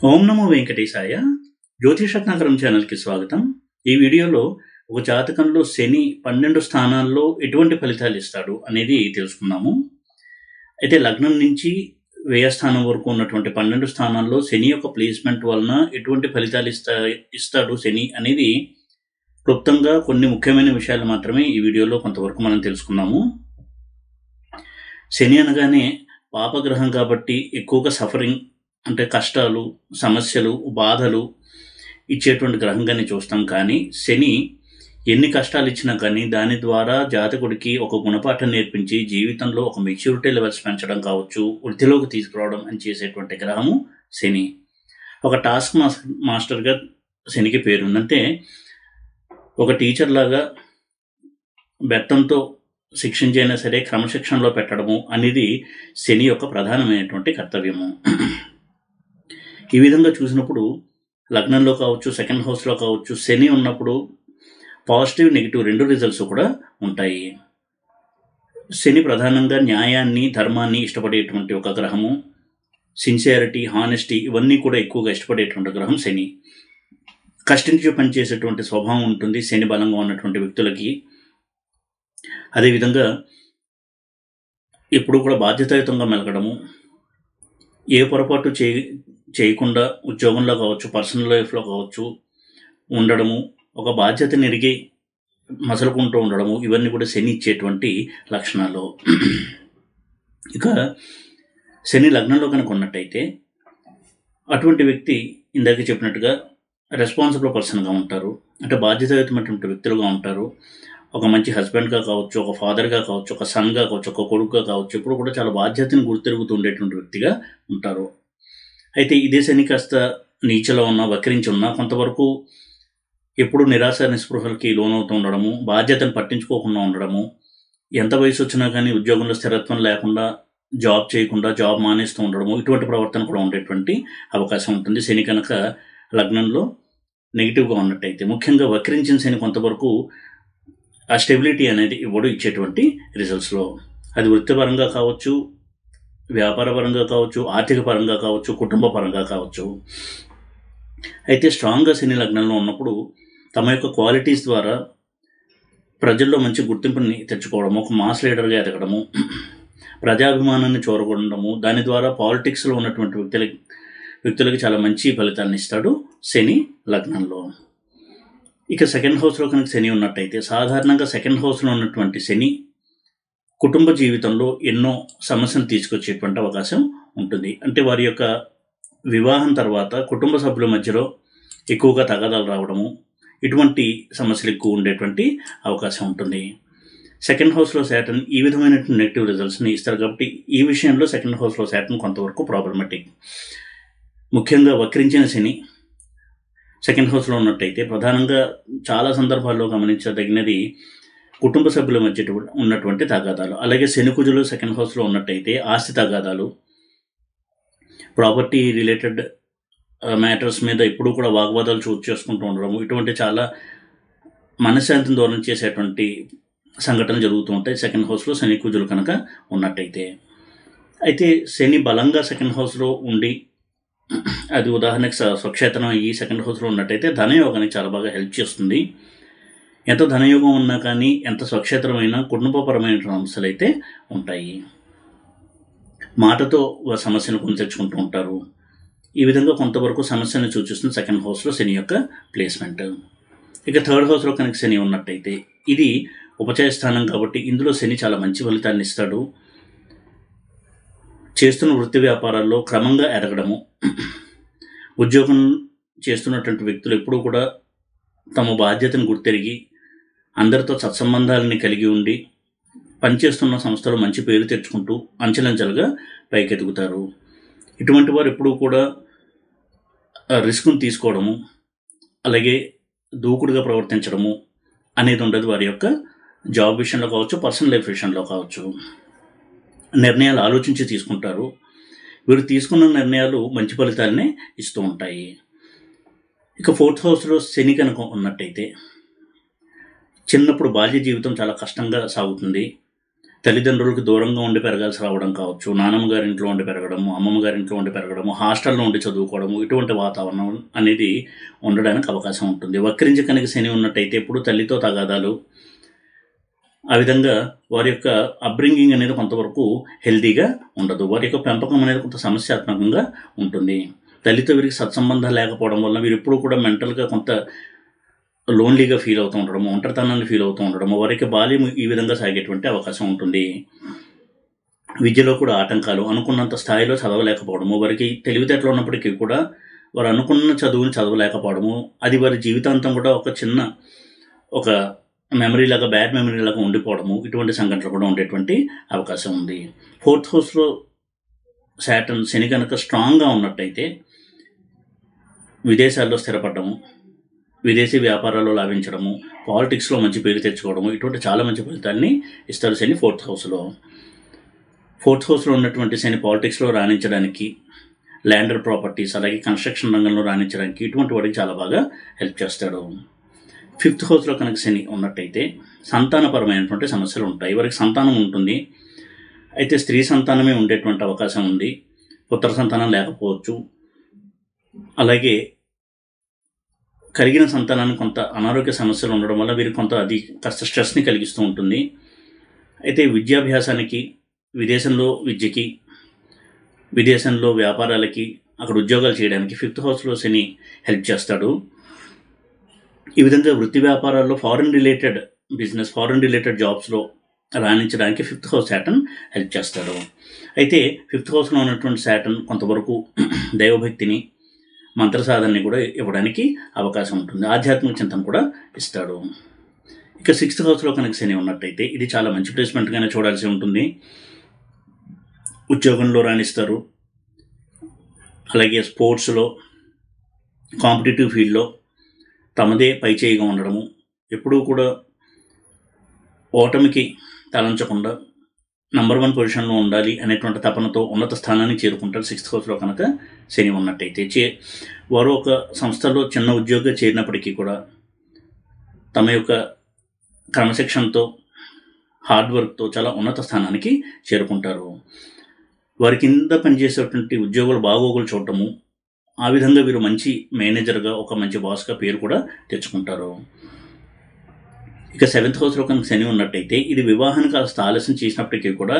ఓం నమో వెంకటేశాయ. జ్యోతిషరత్నాకరం ఛానల్కి స్వాగతం. ఈ వీడియోలో ఒక జాతకంలో శని 12 స్థానాల్లో ఎటువంటి ఫలితాలు ఇస్తాడు అనేది తెలుసుకుందాము. అయితే లగ్నం నుంచి వ్యయస్థానం వరకు ఉన్నటువంటి 12 స్థానాల్లో శని యొక్క ప్లేస్మెంట్ వలన ఎటువంటి ఫలితాలు ఇస్తాడు శని అనేది క్లుప్తంగా కొన్ని ముఖ్యమైన విషయాలు మాత్రమే ఈ వీడియోలో కొంతవరకు మనం తెలుసుకుందాము. శని అనగానే పాపగ్రహం కాబట్టి ఎక్కువగా సఫరింగ్ అంటే కష్టాలు, సమస్యలు, బాధలు ఇచ్చేటువంటి గ్రహంగానే చూస్తాం. కానీ శని ఎన్ని కష్టాలు ఇచ్చినా కానీ దాని ద్వారా జాతకుడికి ఒక గుణపాఠం నేర్పించి జీవితంలో ఒక మెచ్యూరిటీ లెవెల్స్ పెంచడం కావచ్చు, వృద్ధిలోకి తీసుకురావడం అని చేసేటువంటి గ్రహము శని. ఒక టాస్క్ మాస్టర్గా శనికి పేరుందంటే ఒక టీచర్ లాగా బెత్తంతో శిక్షించైనా సరే క్రమశిక్షణలో పెట్టడము అనేది శని యొక్క ప్రధానమైనటువంటి కర్తవ్యము. ఈ విధంగా చూసినప్పుడు లగ్నంలో కావచ్చు, సెకండ్ హౌస్లో కావచ్చు, శని ఉన్నప్పుడు పాజిటివ్, నెగిటివ్ రెండు రిజల్ట్స్ కూడా ఉంటాయి. శని ప్రధానంగా న్యాయాన్ని, ధర్మాన్ని ఇష్టపడేటువంటి ఒక గ్రహము. సిన్సియారిటీ, హానెస్టీ ఇవన్నీ కూడా ఎక్కువగా ఇష్టపడేటువంటి గ్రహం శని. కష్టించి పనిచేసేటువంటి స్వభావం ఉంటుంది శని బలంగా ఉన్నటువంటి వ్యక్తులకి. అదేవిధంగా ఎప్పుడు కూడా బాధ్యతాయుతంగా మెలగడము, ఏ పొరపాటు చేయకుండా ఉద్యోగంలో కావచ్చు, పర్సనల్ లైఫ్లో కావచ్చు ఉండడము, ఒక బాధ్యతను ఎరిగి మసలుకుంటూ ఉండడము, ఇవన్నీ కూడా శని ఇచ్చేటువంటి లక్షణాలు. ఇక శని లగ్నంలో కనుక ఉన్నట్టయితే అటువంటి వ్యక్తి ఇందాక చెప్పినట్టుగా రెస్పాన్సిబుల్ పర్సన్గా ఉంటారు. అంటే బాధ్యతాయుతమైనటువంటి వ్యక్తులుగా ఉంటారు. ఒక మంచి హస్బెండ్గా కావచ్చు, ఒక ఫాదర్గా కావచ్చు, ఒక సన్గా కావచ్చు, ఒక కొడుకుగా కావచ్చు, ఇప్పుడు కూడా చాలా బాధ్యతను గుర్తిరుగుతూ ఉండేటువంటి వ్యక్తిగా ఉంటారు. అయితే ఇదే శని కాస్త నీచలో ఉన్న, వక్రించి ఉన్న కొంతవరకు ఎప్పుడు నిరాశ నిస్పృహలకి లోనవుతూ ఉండడము, బాధ్యతను పట్టించుకోకుండా ఉండడము, ఎంత వయసు వచ్చినా కానీ ఉద్యోగంలో స్థిరత్వం లేకుండా జాబ్ చేయకుండా జాబ్ మానేస్తూ ఉండడము, ఇటువంటి ప్రవర్తన కూడా ఉండేటువంటి అవకాశం ఉంటుంది శని కనుక లగ్నంలో నెగిటివ్గా ఉన్నట్టయితే. ముఖ్యంగా వక్రించిన శని కొంతవరకు ఆ స్టెబిలిటీ అనేది ఇచ్చేటువంటి రిజల్ట్స్లో, అది వృత్తిపరంగా కావచ్చు, వ్యాపార పరంగా కావచ్చు, ఆర్థిక పరంగా కావచ్చు, కుటుంబ పరంగా కావచ్చు. అయితే స్ట్రాంగ్గా శని లగ్నంలో ఉన్నప్పుడు తమ యొక్క క్వాలిటీస్ ద్వారా ప్రజల్లో మంచి గుర్తింపుని తెచ్చుకోవడము, ఒక మాస్ లీడర్గా ఎదగడము, ప్రజాభిమానాన్ని చూరగొనడము, దాని ద్వారా పాలిటిక్స్లో ఉన్నటువంటి వ్యక్తులకి చాలా మంచి ఫలితాలను ఇస్తాడు శని లగ్నంలో. ఇక సెకండ్ హౌస్లో కనుక శని ఉన్నట్టయితే సాధారణంగా సెకండ్ హౌస్లో ఉన్నటువంటి శని కుటుంబ జీవితంలో ఎన్నో సమస్యలు తీసుకొచ్చేటువంటి అవకాశం ఉంటుంది. అంటే వారి యొక్క వివాహం తర్వాత కుటుంబ సభ్యుల మధ్యలో ఎక్కువగా తగాదాలు రావడము, ఇటువంటి సమస్యలు ఎక్కువ ఉండేటువంటి అవకాశం ఉంటుంది. సెకండ్ హౌస్లో శాటర్న్ ఈ విధమైనటువంటి నెగిటివ్ రిజల్ట్స్ని ఇస్తారు. కాబట్టి ఈ విషయంలో సెకండ్ హౌస్లో శాటర్న్ కొంతవరకు ప్రాబ్లమాటిక్. ముఖ్యంగా వక్రించిన శని సెకండ్ హౌస్లో ఉన్నట్టయితే ప్రధానంగా చాలా సందర్భాల్లో గమనించదగినది కుటుంబ సభ్యుల మధ్య ఉన్నటువంటి తగాదాలు. అలాగే శని కుజులు సెకండ్ హౌస్లో ఉన్నట్టయితే ఆస్తి తగాదాలు, ప్రాపర్టీ రిలేటెడ్ మ్యాటర్స్ మీద ఎప్పుడూ కూడా వాగ్వాదాలు చోటు చేసుకుంటూ ఉండడము, ఇటువంటి చాలా మనశ్శాంతిని దూరం చేసేటువంటి సంఘటనలు జరుగుతూ ఉంటాయి సెకండ్ హౌస్లో శని కుజులు కనుక ఉన్నట్టయితే. అయితే శని బలంగా సెకండ్ హౌస్లో ఉండి, అది ఉదాహరణకి స్వక్షేత్రం ఈ సెకండ్ హౌస్లో ఉన్నట్టయితే ధనయోగానికి చాలా బాగా హెల్ప్ చేస్తుంది. ఎంత ధనయోగం ఉన్నా కానీ, ఎంత స్వక్షేత్రమైన కుటుంబపరమైన సమస్యలు అయితే ఉంటాయి. మాటతో సమస్యను కొని తెచ్చుకుంటూ ఉంటారు. ఈ విధంగా కొంతవరకు సమస్యను సూచిస్తుంది సెకండ్ హౌస్లో శని యొక్క ప్లేస్మెంట్. ఇక థర్డ్ హౌస్లో కనుక శని ఉన్నట్టయితే ఇది ఉపచయ స్థానం కాబట్టి ఇందులో శని చాలా మంచి ఫలితాన్ని ఇస్తాడు. చేస్తున్న వృత్తి వ్యాపారాల్లో క్రమంగా ఎదగడము, ఉద్యోగం చేస్తున్నటువంటి వ్యక్తులు ఎప్పుడూ కూడా తమ బాధ్యతను గుర్తెరిగి అందరితో సత్సంబంధాలని కలిగి ఉండి పనిచేస్తున్న సంస్థలో మంచి పేరు తెచ్చుకుంటూ అంచెలంచెలుగా పైకెదుగుతారు. ఇటువంటి వారు ఎప్పుడూ కూడా రిస్క్ను తీసుకోవడము, అలాగే దూకుడుగా ప్రవర్తించడము అనేది ఉండదు. వారి యొక్క జాబ్ విషయంలో కావచ్చు, పర్సనల్ లైఫ్ విషయంలో కావచ్చు, నిర్ణయాలు ఆలోచించి తీసుకుంటారు. వీరు తీసుకున్న నిర్ణయాలు మంచి ఫలితాలనే ఇస్తూ ఉంటాయి. ఇక ఫోర్త్ హౌస్లో శని కనుక ఉన్నట్టయితే చిన్నప్పుడు బాల్య జీవితం చాలా కష్టంగా సాగుతుంది. తల్లిదండ్రులకు దూరంగా ఉండి పెరగాల్సి రావడం కావచ్చు, నానమ్మ గారి ఇంట్లో ఉండి పెరగడము, అమ్మమ్మ గారి ఇంట్లో ఉండి పెరగడము, హాస్టల్లో ఉండి చదువుకోవడము, ఇటువంటి వాతావరణం అనేది ఉండడానికి అవకాశం ఉంటుంది. వక్రించి కనుక శని ఉన్నట్టయితే ఎప్పుడు తల్లితో తగాదాలు, ఆ విధంగా వారి యొక్క అప్బ్రింగింగ్ అనేది కొంతవరకు హెల్తీగా ఉండదు. వారి యొక్క పెంపకం అనేది కొంత సమస్యాత్మకంగా ఉంటుంది. తల్లితో వీరికి సత్సంబంధాలు లేకపోవడం వల్ల వీరు ఎప్పుడు కూడా మెంటల్గా కొంత లోన్లీగా ఫీల్ అవుతూ ఉండడము, ఒంటరితనాన్ని ఫీల్ అవుతూ ఉండడము, వారికి బాల్యం ఈ విధంగా సాగేటువంటి అవకాశం ఉంటుంది. విద్యలో కూడా ఆటంకాలు, అనుకున్నంత స్థాయిలో చదవలేకపోవడము, వారికి తెలివితేటలు ఉన్నప్పటికీ కూడా వారు అనుకున్న చదువుని చదవలేకపోవడము, అది వారి జీవితాంతం కూడా ఒక మెమరీ లాగా, బ్యాడ్ మెమరీ లాగా ఉండిపోవడము, ఇటువంటి సంఘటనలు కూడా ఉండేటువంటి అవకాశం ఉంది. 4th హౌస్లో సాటర్న్ శని కనుక స్ట్రాంగ్గా ఉన్నట్టయితే విదేశాల్లో స్థిరపడము, విదేశీ వ్యాపారాల్లో లాభించడము, పాలిటిక్స్లో మంచి పేరు తెచ్చుకోవడము, ఇటువంటి చాలా మంచి ఫలితాన్ని ఇస్తారు శని 4th హౌస్లో. 4th హౌస్లో ఉన్నటువంటి శని పాలిటిక్స్లో రాణించడానికి, ల్యాండర్ ప్రాపర్టీస్, అలాగే కన్స్ట్రక్షన్ రంగంలో రాణించడానికి ఇటువంటి వాడికి చాలా బాగా హెల్ప్ చేస్తాడు. 5th హౌస్లో కనుక శని ఉన్నట్టయితే సంతానపరమైనటువంటి సమస్యలు ఉంటాయి. వారికి సంతానం ఉంటుంది, అయితే స్త్రీ సంతానమే ఉండేటువంటి అవకాశం ఉంది. పుత్ర సంతానం లేకపోవచ్చు. అలాగే కలిగిన సంతానానికి కొంత అనారోగ్య సమస్యలు ఉండడం వల్ల వీరికి కొంత అది కాస్త స్ట్రెస్ని కలిగిస్తూ ఉంటుంది. అయితే విద్యాభ్యాసానికి, విదేశంలో విద్యకి, విదేశంలో వ్యాపారాలకి, అక్కడ ఉద్యోగాలు చేయడానికి 5th హౌస్లో శని హెల్ప్ చేస్తాడు. ఈ విధంగా వృత్తి వ్యాపారాల్లో foreign related business, foreign related జాబ్స్లో రాణించడానికి 5th హౌస్ సాటర్న్ హెల్ప్ చేస్తాడు. అయితే 5th హౌస్లో ఉన్నటువంటి సాటర్న్ కొంతవరకు దైవభక్తిని, మంత్ర సాధనని కూడా ఇవ్వడానికి అవకాశం ఉంటుంది. ఆధ్యాత్మిక చింతన కూడా ఇస్తాడు. ఇక 6th హౌస్లో కనుక శని ఉన్నట్టయితే ఇది చాలా మంచి ప్లేస్మెంట్గానే చూడాల్సి ఉంటుంది. ఉద్యోగంలో రాణిస్తారు, అలాగే స్పోర్ట్స్లో, కాంపిటేటివ్ ఫీల్డ్లో తమదే పైచేయిగా ఉండడము, ఎప్పుడూ కూడా ఓటమికి తలంచకుండా నంబర్ 1 పొజిషన్లో ఉండాలి అనేటువంటి తపనతో ఉన్నత స్థానానికి చేరుకుంటారు 6th హౌస్లో కనుక శని ఉన్నట్టయితే. వారు ఒక సంస్థలో చిన్న ఉద్యోగంగా చేరినప్పటికీ కూడా తమ యొక్క క్రమశిక్షణతో, హార్డ్ వర్క్తో చాలా ఉన్నత స్థానానికి చేరుకుంటారు. వారి కింద పనిచేసేటువంటి ఉద్యోగుల బాగోగులు చూడటము, ఆ విధంగా వీరు మంచి మేనేజర్గా, ఒక మంచి బాస్గా పేరు కూడా తెచ్చుకుంటారు. ఇక 7th హౌస్లో కనుక శని ఉన్నట్టయితే ఇది వివాహానికి కాస్త ఆలస్యం చేసినప్పటికీ కూడా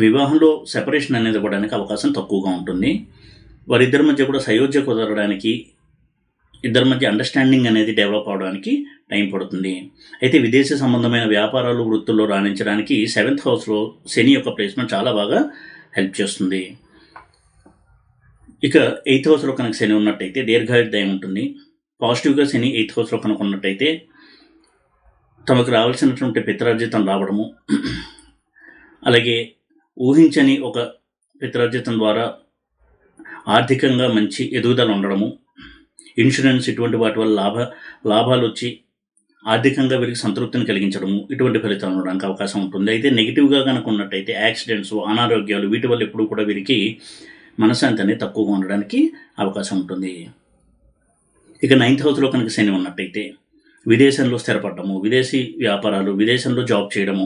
వివాహంలో సెపరేషన్ అనేది ఇవ్వడానికి అవకాశం తక్కువగా ఉంటుంది. వారిద్దరి మధ్య కూడా సయోధ్య కుదరడానికి, ఇద్దరి మధ్య అండర్స్టాండింగ్ అనేది డెవలప్ అవడానికి టైం పడుతుంది. అయితే విదేశీ సంబంధమైన వ్యాపారాలు, వృత్తుల్లో రాణించడానికి 7th హౌస్లో శని యొక్క ప్లేస్మెంట్ చాలా బాగా హెల్ప్ చేస్తుంది. ఇక 8th హౌస్లో కనుక శని ఉన్నట్టయితే దీర్ఘాయుర్దాయం ఉంటుంది. పాజిటివ్గా శని 8th హౌస్లో కనుక ఉన్నట్టయితే తమకు రావాల్సినటువంటి పిత్రార్జితం రావడము, అలాగే ఊహించని ఒక పిత్రార్జితం ద్వారా ఆర్థికంగా మంచి ఎదుగుదల ఉండడము, ఇన్సూరెన్స్ ఇటువంటి వాటి వల్ల లాభాలు వచ్చి ఆర్థికంగా వీరికి సంతృప్తిని కలిగించడము, ఇటువంటి ఫలితాలు ఉండడానికి అవకాశం ఉంటుంది. అయితే నెగిటివ్గా కనుక ఉన్నట్టయితే యాక్సిడెంట్స్, అనారోగ్యాలు, వీటి వల్ల ఎప్పుడు కూడా వీరికి మనశ్శాంతి అనేది తక్కువగా ఉండడానికి అవకాశం ఉంటుంది. ఇక 9th హౌస్లో కనుక శని ఉన్నట్టయితే విదేశంలో స్థిరపడము, విదేశీ వ్యాపారాలు, విదేశంలో జాబ్ చేయడము,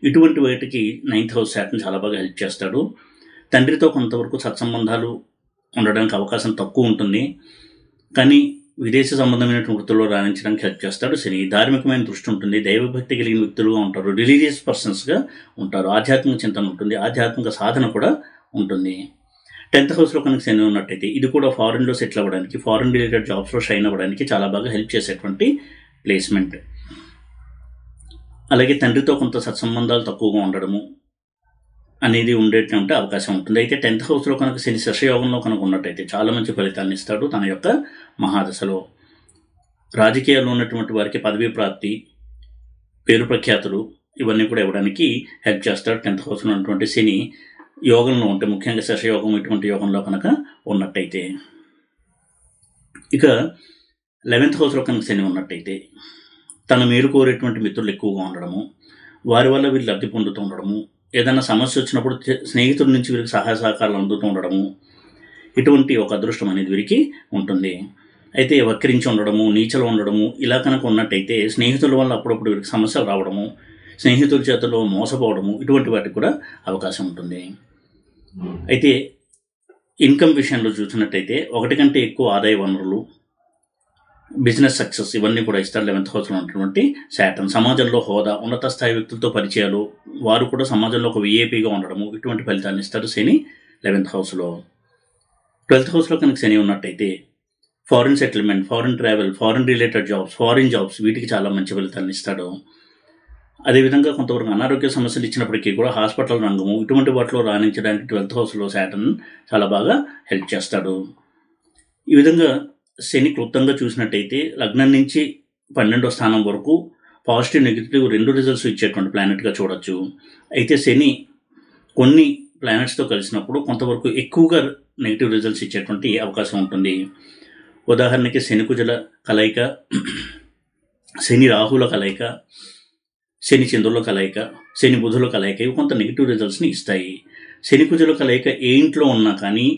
ఇటువంటి వాటికి 9th హౌస్ సాటర్న్ చాలా బాగా హెల్ప్ చేస్తాడు. తండ్రితో కొంతవరకు సత్సంబంధాలు ఉండడానికి అవకాశం తక్కువ ఉంటుంది, కానీ విదేశీ సంబంధమైనటువంటి వృత్తుల్లో రాణించడానికి హెల్ప్ చేస్తాడు శని. ధార్మికమైన దృష్టి ఉంటుంది, దైవభక్తి కలిగిన వ్యక్తులుగా ఉంటారు, రిలీజియస్ పర్సన్స్గా ఉంటారు, ఆధ్యాత్మిక చింతన ఉంటుంది, ఆధ్యాత్మిక సాధన కూడా ఉంటుంది. 10th హౌస్లో కనుక శని ఉన్నట్టయితే ఇది కూడా ఫారెన్లో సెటిల్ అవ్వడానికి, ఫారెన్ రిలేటెడ్ జాబ్స్లో షైన్ అవ్వడానికి చాలా బాగా హెల్ప్ చేసేటువంటి ప్లేస్మెంట్. అలాగే తండ్రితో కొంత సత్సంబంధాలు తక్కువగా ఉండడము అనేది ఉండేటువంటి అవకాశం ఉంటుంది. అయితే 10th హౌస్లో కనుక శని శశయోగంలో కనుక ఉన్నట్టయితే చాలా మంచి ఫలితాలను ఇస్తాడు. తన యొక్క మహాదశలో రాజకీయాల్లో ఉన్నటువంటి వారికి పదవీ ప్రాప్తి, పేరు ప్రఖ్యాతులు ఇవన్నీ కూడా ఇవ్వడానికి హెల్ప్ చేస్తాడు 10th హౌస్లో ఉన్నటువంటి శని యోగంలో ఉంటే, ముఖ్యంగా శశయోగం ఇటువంటి యోగంలో కనుక ఉన్నట్టయితే. ఇక 11th హౌస్లో కనుక శని ఉన్నట్టయితే తన మేలు కోరేటువంటి మిత్రులు ఎక్కువగా ఉండడము, వారి వల్ల వీళ్ళు లబ్ధి పొందుతూ ఉండడము, ఏదైనా సమస్య వచ్చినప్పుడు స్నేహితుల నుంచి వీరికి సహాయ సహకారాలు అందుతూ ఉండడము, ఇటువంటి ఒక అదృష్టం అనేది వీరికి ఉంటుంది. అయితే వక్రించి ఉండడము, నీచలో ఉండడము ఇలా కనుక ఉన్నట్టయితే స్నేహితుల వల్ల అప్పుడప్పుడు వీరికి సమస్యలు రావడము, స్నేహితుల చేతలో మోసపోవడము, ఇటువంటి వాటికి కూడా అవకాశం ఉంటుంది. అయితే ఇన్కమ్ విషయంలో చూసినట్టయితే ఒకటి కంటే ఎక్కువ ఆదాయ వనరులు, బిజినెస్ సక్సెస్ ఇవన్నీ కూడా ఇస్తారు 11th హౌస్లో ఉన్నటువంటి శాటర్న్. సమాజంలో హోదా, ఉన్నత స్థాయి వ్యక్తులతో పరిచయాలు, వారు కూడా సమాజంలో ఒక విఐపిగా ఉండడము, ఇటువంటి ఫలితాన్ని ఇస్తారు శని 11th హౌస్లో. 12th హౌస్లో కనుక శని ఉన్నట్టయితే foreign settlement, foreign travel, foreign related jobs, foreign jobs వీటికి చాలా మంచి ఫలితాన్ని ఇస్తాడు. అదేవిధంగా కొంతవరకు అనారోగ్య సమస్యలు ఇచ్చినప్పటికీ కూడా హాస్పిటల్ రంగము ఇటువంటి వాటిలో రాణించడానికి 12th హౌస్లో శాటర్న్ చాలా బాగా హెల్ప్ చేస్తాడు. ఈ విధంగా శని క్లుప్తంగా చూసినట్టయితే లగ్నం నుంచి 12వ స్థానం వరకు పాజిటివ్ నెగిటివ్ 2 రిజల్ట్స్ ఇచ్చేటువంటి ప్లానెట్గా చూడొచ్చు. అయితే శని కొన్ని ప్లానెట్స్తో కలిసినప్పుడు కొంతవరకు ఎక్కువగా నెగిటివ్ రిజల్ట్స్ ఇచ్చేటువంటి అవకాశం ఉంటుంది. ఉదాహరణకి శని కుజుల కలయిక, శని రాహుల కలయిక, శని చంద్రుల కలయిక, శని బుధుల కలయిక ఇవి కొంత నెగిటివ్ రిజల్ట్స్ని ఇస్తాయి. శని కుజుల కలయిక ఏ ఇంట్లో ఉన్నా కానీ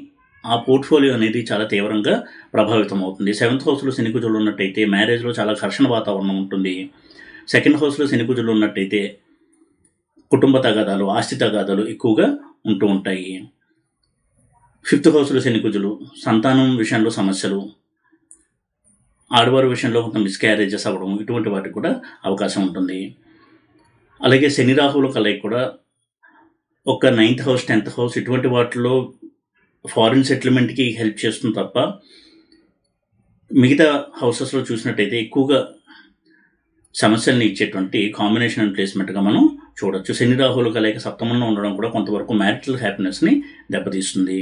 ఆ పోర్ట్ఫోలియో అనేది చాలా తీవ్రంగా ప్రభావితం అవుతుంది. 7th హౌస్లో శని కుజులు ఉన్నట్టయితే మ్యారేజ్లో చాలా ఘర్షణ వాతావరణం ఉంటుంది. 2nd హౌస్లో శని కుజులు ఉన్నట్టయితే కుటుంబ తగాదాలు, ఆస్తి తగాదాలు ఎక్కువగా ఉంటూ ఉంటాయి. 5th హౌస్లో శని కుజులు సంతానం విషయంలో సమస్యలు, ఆడవారి విషయంలో కొంత మిస్క్యారేజెస్ అవ్వడం ఇటువంటి వాటికి కూడా అవకాశం ఉంటుంది. అలాగే శని రాహుల కలయిక కూడా ఒక 9th హౌస్, 10th హౌస్ ఇటువంటి వాటిలో ఫారిన్ సెటిల్మెంట్కి హెల్ప్ చేస్తుంది తప్ప మిగతా హౌసెస్లో చూసినట్టయితే ఎక్కువగా సమస్యల్ని ఇచ్చేటువంటి కాంబినేషన్ అండ్ ప్లేస్మెంట్గా మనం చూడొచ్చు. శని రాహుల కలయిక సప్తమంలో ఉండడం కూడా కొంతవరకు మ్యారిటల్ హ్యాపీనెస్ని దెబ్బతీస్తుంది.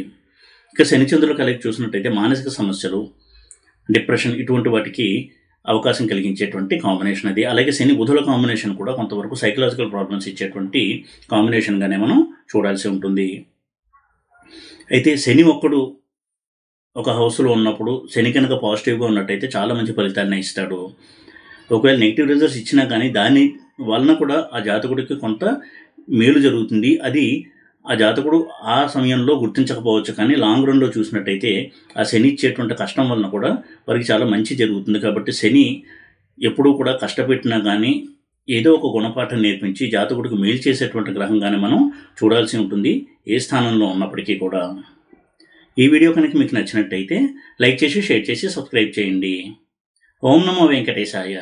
ఇక శని చంద్రుల కలయిక చూసినట్టయితే మానసిక సమస్యలు, డిప్రెషన్ ఇటువంటి వాటికి అవకాశం కలిగించేటువంటి కాంబినేషన్ అది. అలాగే శని బుధుల కాంబినేషన్ కూడా కొంతవరకు సైకలాజికల్ ప్రాబ్లమ్స్ ఇచ్చేటువంటి కాంబినేషన్గానే మనం చూడాల్సి ఉంటుంది. అయితే శని ఒక్కడు ఒక హౌస్లో ఉన్నప్పుడు శని కనుక పాజిటివ్గా ఉన్నట్టయితే చాలా మంచి ఫలితాన్ని ఇస్తాడు. ఒకవేళ నెగిటివ్ రిజల్ట్స్ ఇచ్చినా కానీ దాని వలన కూడా ఆ జాతకుడికి కొంత మేలు జరుగుతుంది. అది ఆ జాతకుడు ఆ సమయంలో గుర్తించకపోవచ్చు, కానీ లాంగ్ రన్లో చూసినట్టయితే ఆ శని ఇచ్చేటువంటి కష్టం వలన కూడా వారికి చాలా మంచి జరుగుతుంది. కాబట్టి శని ఎప్పుడూ కూడా కష్టపెట్టినా కానీ ఏదో ఒక గుణపాఠం నేర్పించి జాతకుడికి మేలు చేసేటువంటి గ్రహంగానే మనం చూడాల్సి ఉంటుంది ఏ స్థానంలో ఉన్నప్పటికీ కూడా. ఈ వీడియో కనుక మీకు నచ్చినట్టయితే లైక్ చేసి, షేర్ చేసి, సబ్స్క్రైబ్ చేయండి. ఓం నమో వెంకటేశాయ.